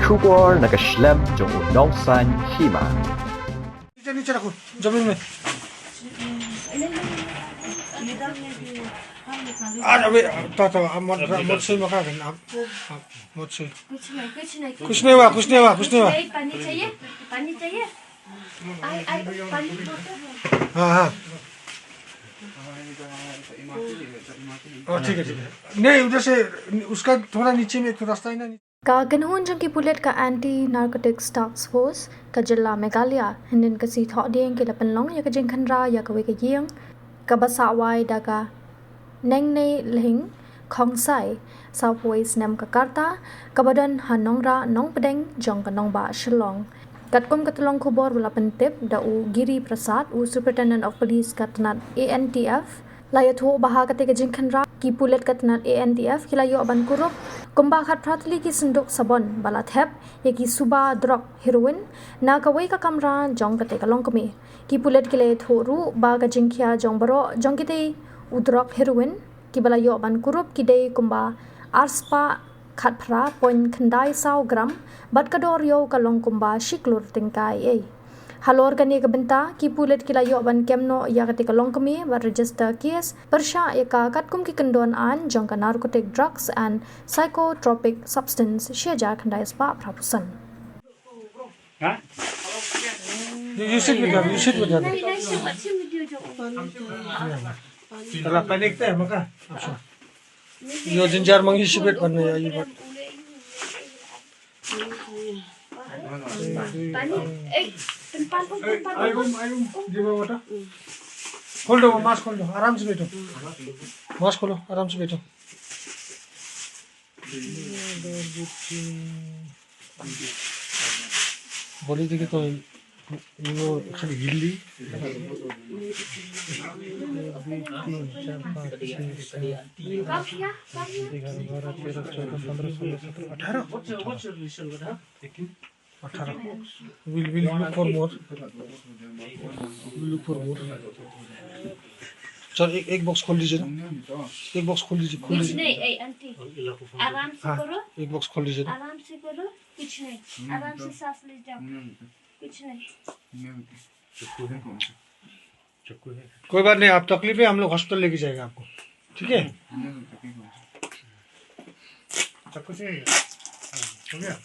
Shongdor nakaslem jong unongsan Hima. नीचे रखो जमीन में आज अभी तो मत से मका करना आप मत से कुछ नहीं हुआ पानी चाहिए पानी हाँ हाँ ठीक है नहीं उधर से उसका थोड़ा नीचे में एक रास्ता है ना Kaganhon jang ki pulet ka anti narcotics task force ka jilla Meghalaya hinin ka si tho ding ki lapan long ya ka jing khanra ya ka we ka Ïing ka basa wai da ka neng nei lhing khong sai south west nam ka karta ka badan hanong ra nong pedeng jong ka nong ba shlong katkom ka tulong khobor wala pentep da u Giri Prasad u superintendent of police katnat Antf laya tho baha ka te ka jing khanra ki pulet katnat Antf kilayo aban Kurup Kumba khat pratli ki sunduk sabon bala thep ye ki suba drug heroin na kawai ka kamra jong ka te ka long kami ki pulet kile thoru ba ga jingkhia jong baro jong ki te udrok heroin ki bala yo ban Kurup ki dei kumba arspa khat phra point khandai 100 gram bat ka dor yo ka long kumba shiklur tingkai ei halor ka ni ka benta ki pulet kila yo ban kemno ya ka te ka long kami ba register case persha ya ka katkum ki kandon an jong ka narcotic drugs and psychotropic substance sheja khandai spa prapusan हाँ you sit with her चला पानी देखते हैं मका अच्छा यो जिंजार मंगी शिबेट बनने या ये बात गिव वाटर खोल दो मास्क खोल दो आराम से बैठो मास्क खोलो आराम से बैठो बोली थी कि तो वो खाली गिल्ली 18 we'll look for more चल एक बॉक्स खोल लीजिए ना एक बॉक्स खोल लीजिए कुछ नहीं ए आंटी आराम से करो एक बॉक्स खोल लीजिए आराम से करो कुछ नहीं आराम से सांस ले जाओ कुछ नहीं कोई बात नहीं आप तकलीफ है हम लोग हॉस्पिटल लेके जाएंगे आपको ठीक है चाकू से हो गया